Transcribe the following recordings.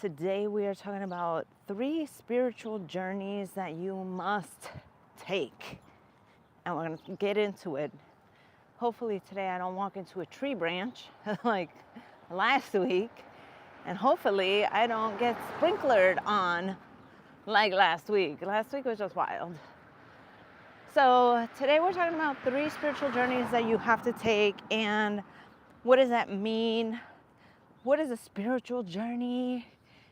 Today we are talking about 3 spiritual journeys that you must take. And we're going to get into it. Hopefully today I don't walk into a tree branch like last week. And hopefully I don't get sprinklered on like last week. Last week was just wild. So today we're talking about 3 spiritual journeys that you have to take. And what does that mean? What is a spiritual journey?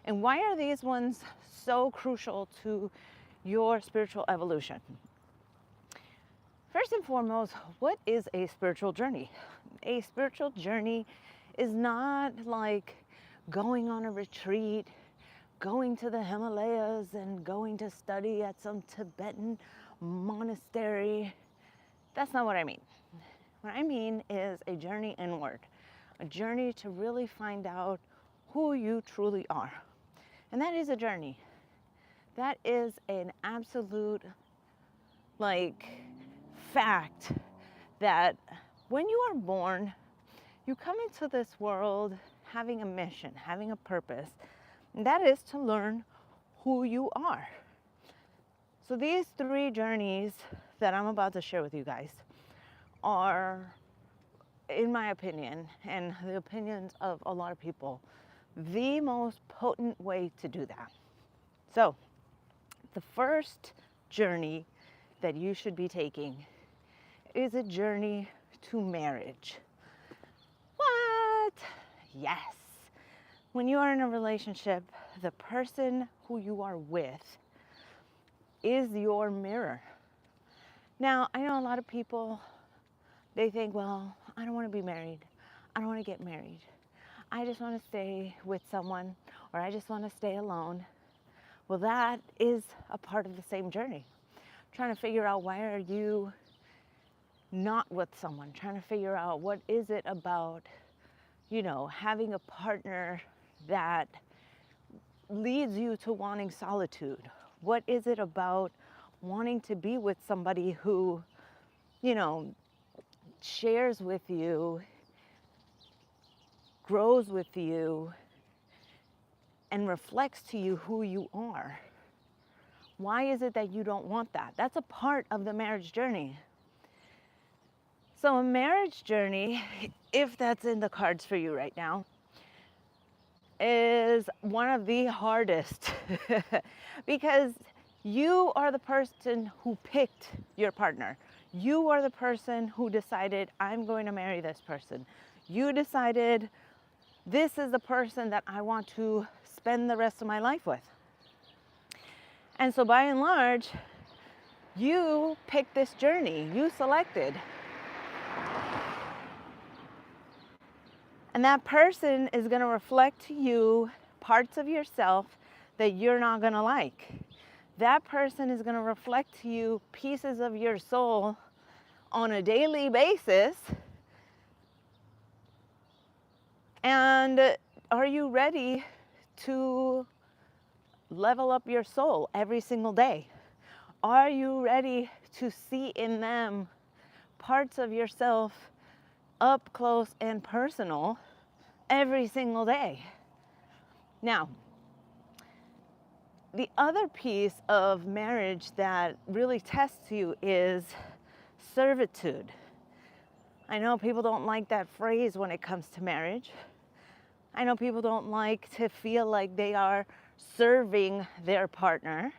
And why are these ones so crucial to your spiritual evolution? First and foremost, what is a spiritual journey? A spiritual journey is not like going on a retreat, going to the Himalayas and going to study at some Tibetan monastery. That's not what I mean. What I mean is a journey inward, a journey to really find out who you truly are. And that is a journey. That is an absolute fact that when you are born, you come into this world having a mission, having a purpose, and that is to learn who you are. So these 3 journeys that I'm about to share with you guys are, in my opinion, and the opinions of a lot of people, the most potent way to do that. So the first journey that you should be taking is a journey to marriage. What? Yes. When you are in a relationship, the person who you are with is your mirror. Now, I know a lot of people, they think, well, I don't want to be married. I don't want to get married. I just want to stay with someone, or I just want to stay alone. Well, that is a part of the same journey. Trying to figure out, why are you not with someone? Trying to figure out, what is it about, having a partner that leads you to wanting solitude? What is it about wanting to be with somebody who, shares with you, grows with you, and reflects to you who you are? Why is it that you don't want that? That's a part of the marriage journey. So a marriage journey, if that's in the cards for you right now, is one of the hardest because you are the person who picked your partner. You are the person who decided, I'm going to marry this person. You decided, this is the person that I want to spend the rest of my life with. And so by and large, you picked this journey, you selected. And that person is going to reflect to you parts of yourself that you're not going to like. That person is going to reflect to you pieces of your soul on a daily basis. And are you ready to level up your soul every single day? Are you ready to see in them parts of yourself up close and personal every single day? Now, the other piece of marriage that really tests you is servitude. I know people don't like that phrase when it comes to marriage. I know people don't like to feel like they are serving their partner,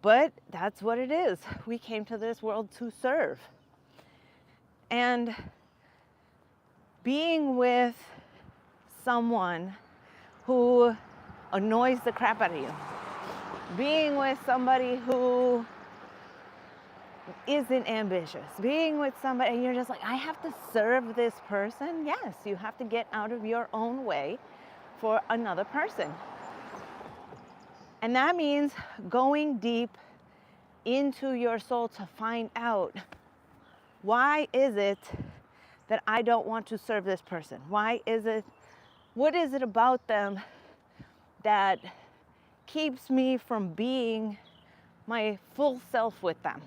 but that's what it is. We came to this world to serve. And being with someone who annoys the crap out of you, being with somebody who isn't ambitious, being with somebody and you're just like, I have to serve this person. Yes, you have to get out of your own way for another person. And that means going deep into your soul to find out, why is it that I don't want to serve this person? What is it about them that keeps me from being my full self with them?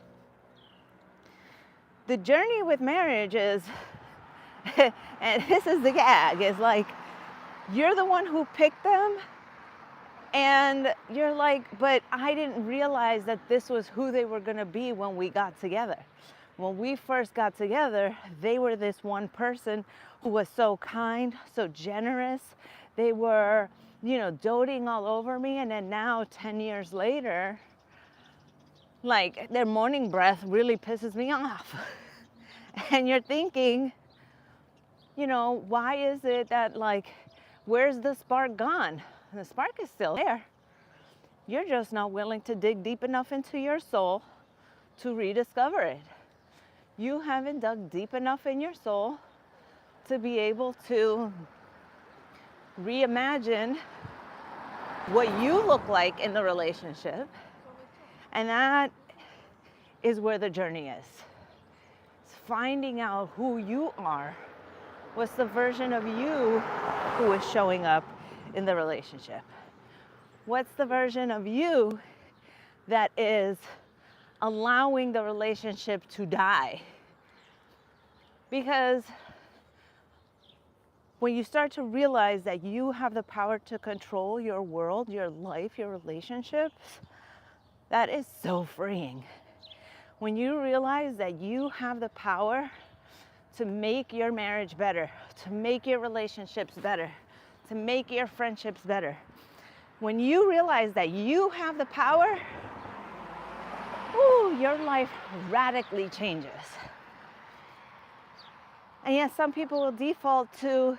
The journey with marriage is, and this is the gag, is like, You're the one who picked them, and you're like, but I didn't realize that this was who they were going to be when we got together. When we first got together, they were this one person who was so kind, so generous. They were, doting all over me. And then now, 10 years later, like, their morning breath really pisses me off. And you're thinking, why is it that, like, where's the spark gone? And the spark is still there. You're just not willing to dig deep enough into your soul to rediscover it. You haven't dug deep enough in your soul to be able to reimagine what you look like in the relationship. And that is where the journey is. It's finding out who you are. What's the version of you who is showing up in the relationship? What's the version of you that is allowing the relationship to die? Because when you start to realize that you have the power to control your world, your life, your relationships, that is so freeing. When you realize that you have the power to make your marriage better, to make your relationships better, to make your friendships better. When you realize that you have the power, your life radically changes. And yes, some people will default to,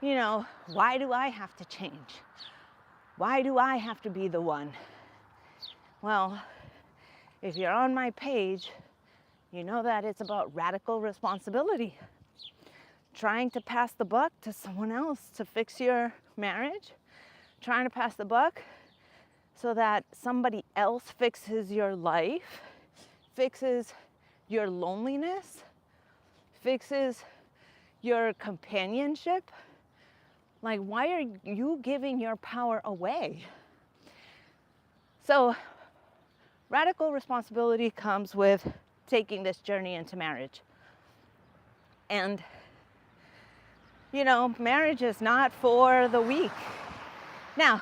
why do I have to change? Why do I have to be the one? Well, if you're on my page, you know that it's about radical responsibility. Trying to pass the buck to someone else to fix your marriage, trying to pass the buck so that somebody else fixes your life, fixes your loneliness, fixes your companionship. Like, why are you giving your power away? So, radical responsibility comes with taking this journey into marriage. And, marriage is not for the weak. Now,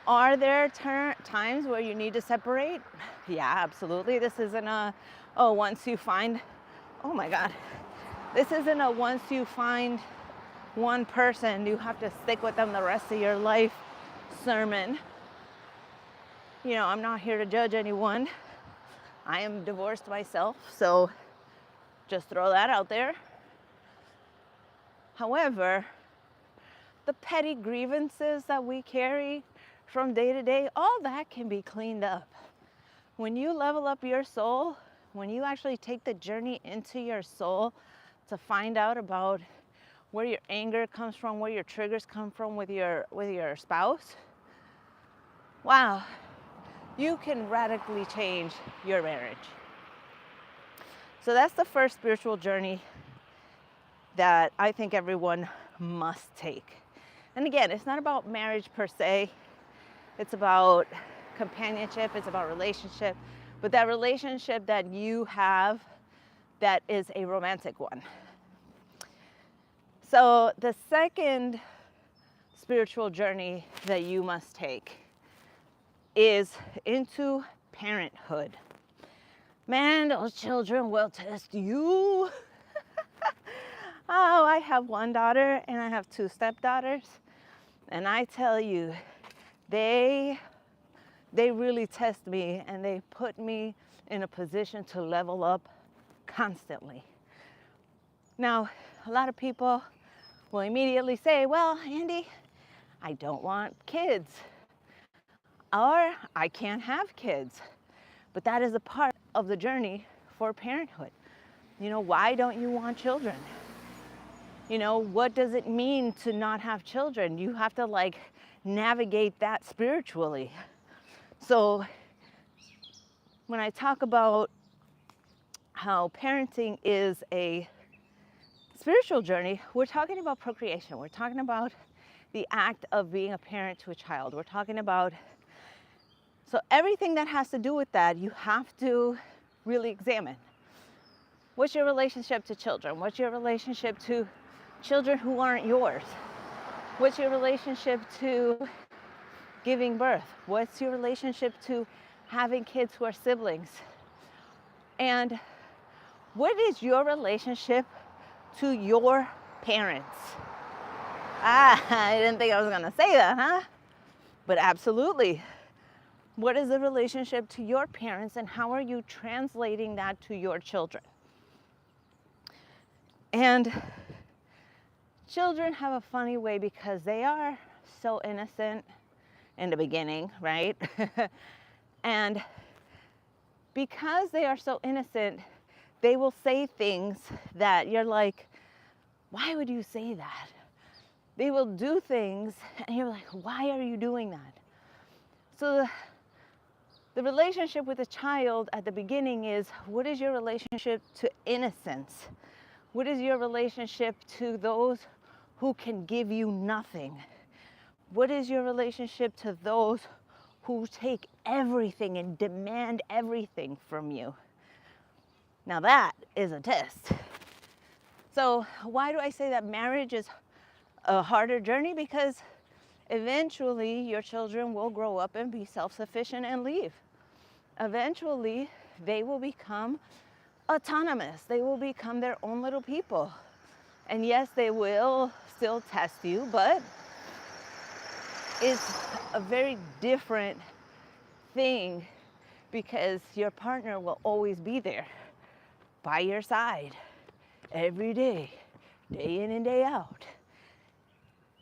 are there times where you need to separate? Yeah, absolutely. This isn't once you find one person, you have to stick with them the rest of your life sermon. I'm not here to judge anyone. I am divorced myself, so just throw that out there. However, the petty grievances that we carry from day to day, all that can be cleaned up. When you level up your soul, when you actually take the journey into your soul to find out about where your anger comes from, where your triggers come from with your spouse, wow, you can radically change your marriage. So that's the first spiritual journey that I think everyone must take. And again, it's not about marriage per se. It's about companionship, it's about relationship, but that relationship that you have that is a romantic one. So the second spiritual journey that you must take is into parenthood. Man, those children will test you. Oh, I have one daughter and I have two stepdaughters. And I tell you, they really test me and they put me in a position to level up constantly. Now, a lot of people will immediately say, well, Andy, I don't want kids. Or I can't have kids. But that is a part of the journey for parenthood. Why don't you want children? What does it mean to not have children? You have to navigate that spiritually. So when I talk about how parenting is a spiritual journey, we're talking about procreation. We're talking about the act of being a parent to a child. We're talking about, so everything that has to do with that, you have to really examine. What's your relationship to children? What's your relationship to children who aren't yours? What's your relationship to giving birth? What's your relationship to having kids who are siblings? And what is your relationship to your parents? I didn't think I was gonna say that, huh? But absolutely. What is the relationship to your parents, and how are you translating that to your children? And children have a funny way because they are so innocent in the beginning, right? And because they are so innocent, they will say things that you're like, why would you say that? They will do things and you're like, why are you doing that? So the relationship with a child at the beginning is, what is your relationship to innocence? What is your relationship to those who can give you nothing? What is your relationship to those who take everything and demand everything from you? Now that is a test. So why do I say that marriage is a harder journey? Because eventually your children will grow up and be self-sufficient and leave. Eventually they will become autonomous. They will become their own little people. And yes, they will still test you, but it's a very different thing because your partner will always be there by your side every day, day in and day out.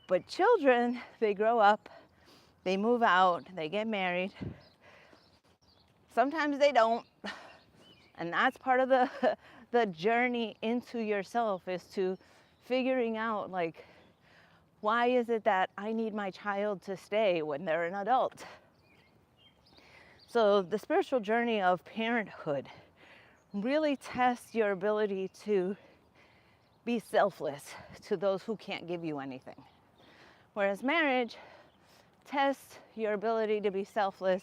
But children, they grow up, they move out, they get married. Sometimes they don't. And that's part of the journey into yourself, is to figuring out, like, why is it that I need my child to stay when they're an adult? So the spiritual journey of parenthood really tests your ability to be selfless to those who can't give you anything. Whereas marriage tests your ability to be selfless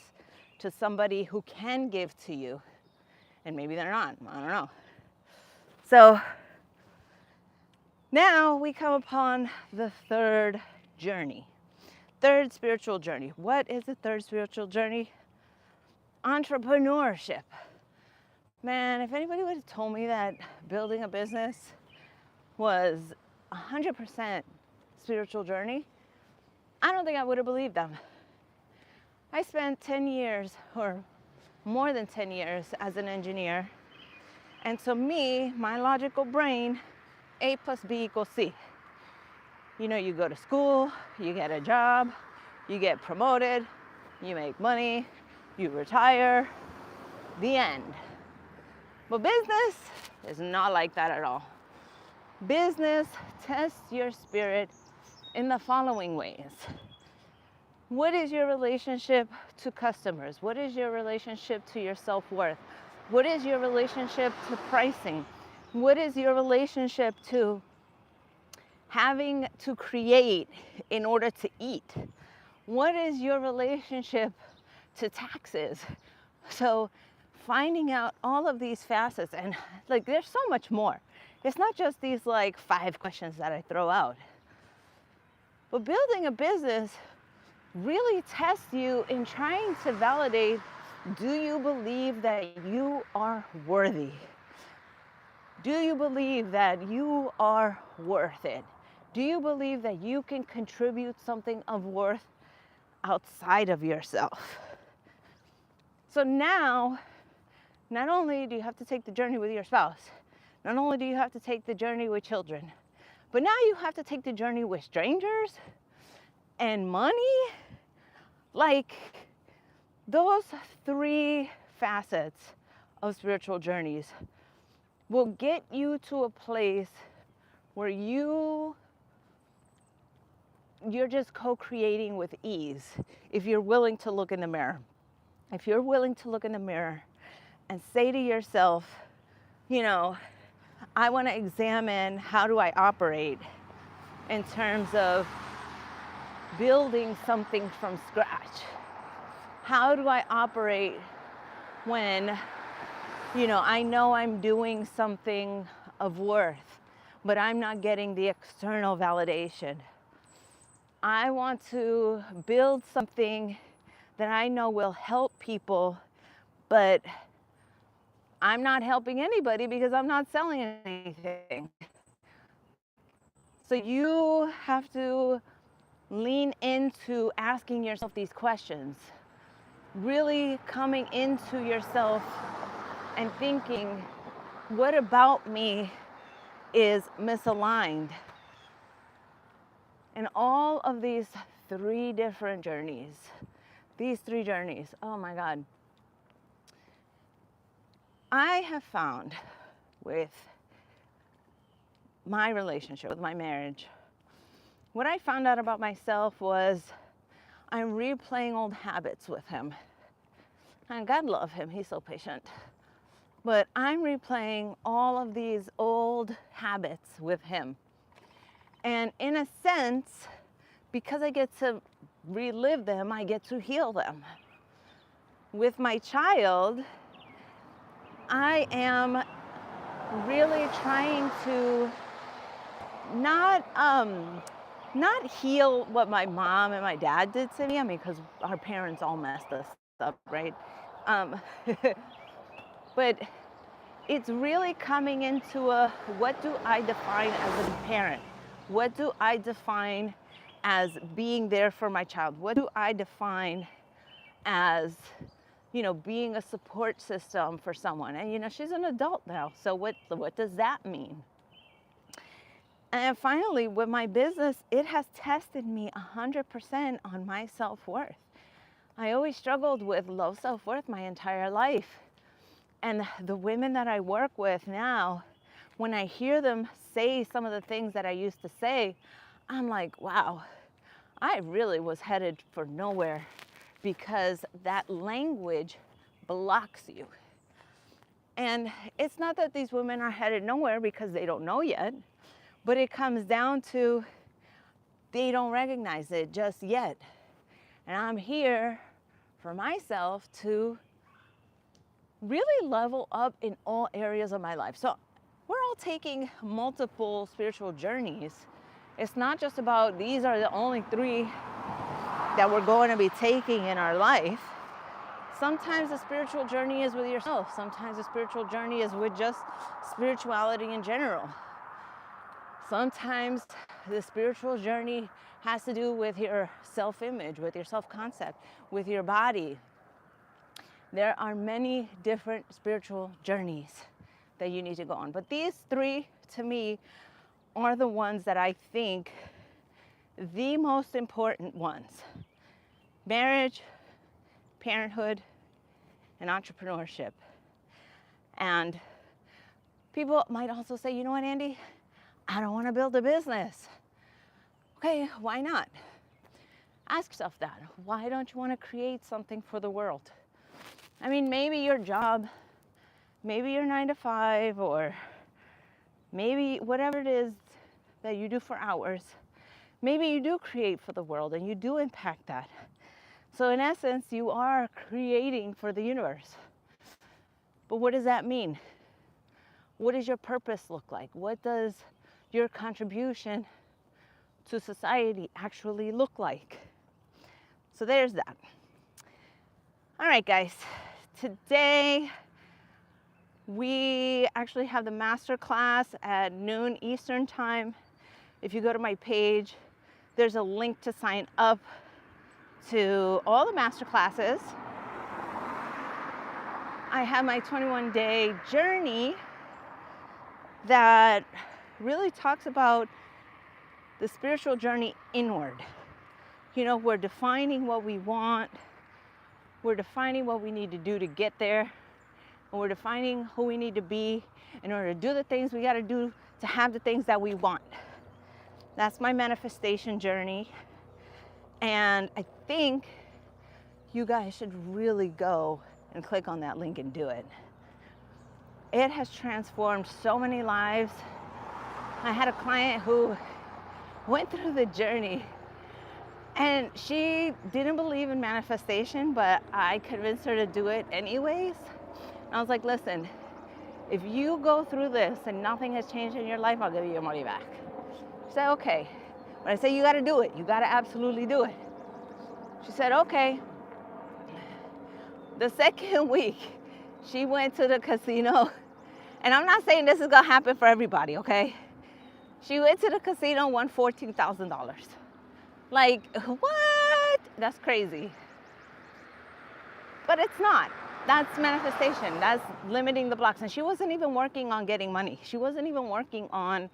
to somebody who can give to you. And maybe they're not, I don't know. So now we come upon the third journey, third spiritual journey. What is the third spiritual journey? Entrepreneurship. Man, if anybody would have told me that building a business was 100% spiritual journey, I don't think I would have believed them. I spent 10 years, or more than 10 years, as an engineer. And to me, my logical brain, A plus B equals C. You know, you go to school, you get a job, you get promoted, you make money, you retire, the end. But business is not like that at all. Business tests your spirit in the following ways. What is your relationship to customers? What is your relationship to your self-worth? What is your relationship to pricing? What is your relationship to having to create in order to eat? What is your relationship to taxes? So finding out all of these facets, and like there's so much more. It's not just these like 5 questions that I throw out. But building a business really tests you in trying to validate, do you believe that you are worthy? Do you believe that you are worth it? Do you believe that you can contribute something of worth outside of yourself? So now, not only do you have to take the journey with your spouse, not only do you have to take the journey with children, but now you have to take the journey with strangers and money. Like, those 3 facets of spiritual journeys will get you to a place where you're just co-creating with ease if you're willing to look in the mirror. If you're willing to look in the mirror and say to yourself, you know, I want to examine how do I operate in terms of building something from scratch. How do I operate when, I know I'm doing something of worth, but I'm not getting the external validation? I want to build something that I know will help people, but I'm not helping anybody because I'm not selling anything. So you have to lean into asking yourself these questions, really coming into yourself and thinking, what about me is misaligned? And all of these three different journeys, oh my God, I have found with my relationship, with my marriage, what I found out about myself was I'm replaying old habits with him. And God love him, he's so patient. But I'm replaying all of these old habits with him. And in a sense, because I get to relive them, I get to heal them. With my child, I am really trying to not heal what my mom and my dad did to me. I mean, because our parents all messed us up, right? But it's really coming into what do I define as a parent? What do I define as being there for my child? What do I define as, being a support system for someone? And, she's an adult now, so what does that mean? And finally, with my business, it has tested me 100% on my self-worth. I always struggled with low self-worth my entire life. And the women that I work with now, when I hear them say some of the things that I used to say, I'm like, wow, I really was headed for nowhere, because that language blocks you. And it's not that these women are headed nowhere because they don't know yet, but it comes down to they don't recognize it just yet. And I'm here for myself to really level up in all areas of my life. So we're all taking multiple spiritual journeys. It's not just about these are the only 3 that we're going to be taking in our life. Sometimes the spiritual journey is with yourself. Sometimes the spiritual journey is with just spirituality in general. Sometimes the spiritual journey has to do with your self-image, with your self-concept, with your body. There are many different spiritual journeys that you need to go on. But these 3, to me, are the ones that I think the most important ones. Marriage, parenthood, and entrepreneurship. And people might also say, you know what, Andy? I don't want to build a business. Okay, why not? Ask yourself that. Why don't you want to create something for the world? I mean, maybe your job, maybe your 9 to 5, or maybe whatever it is that you do for hours, maybe you do create for the world and you do impact that. So in essence, you are creating for the universe. But what does that mean? What does your purpose look like? What does your contribution to society actually look like? So there's that. All right, guys. Today, we actually have the master class at noon Eastern time. If you go to my page, there's a link to sign up to all the master classes. I have my 21-day journey that really talks about the spiritual journey inward. We're defining what we want. We're defining what we need to do to get there. And we're defining who we need to be in order to do the things we got to do to have the things that we want. That's my manifestation journey. And I think you guys should really go and click on that link and do it. It has transformed so many lives. I had a client who went through the journey, and she didn't believe in manifestation, but I convinced her to do it anyways. And I was like, listen, if you go through this and nothing has changed in your life, I'll give you your money back. She said, okay. But I say, you got to do it. You got to absolutely do it. She said, okay. The second week, she went to the casino. And I'm not saying this is going to happen for everybody, okay? She went to the casino, won $14,000. Like, what? That's crazy. But it's not. That's manifestation. That's limiting the blocks. And she wasn't even working on getting money. She wasn't even working on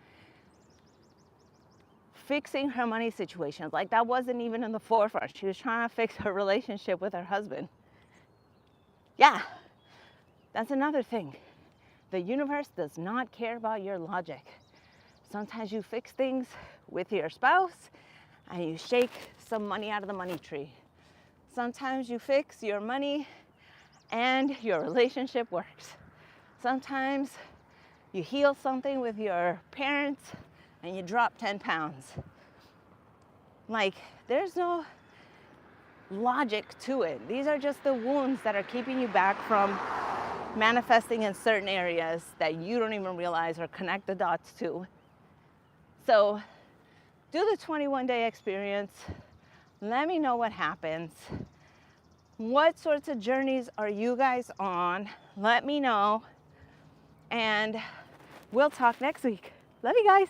fixing her money situations. Like, that wasn't even in the forefront. She was trying to fix her relationship with her husband. Yeah, that's another thing. The universe does not care about your logic. Sometimes you fix things with your spouse and you shake some money out of the money tree. Sometimes you fix your money and your relationship works. Sometimes you heal something with your parents and you drop 10 pounds. Like, there's no logic to it. These are just the wounds that are keeping you back from manifesting in certain areas that you don't even realize or connect the dots to. So do the 21-day experience. Let me know what happens. What sorts of journeys are you guys on? Let me know. And we'll talk next week. Love you guys.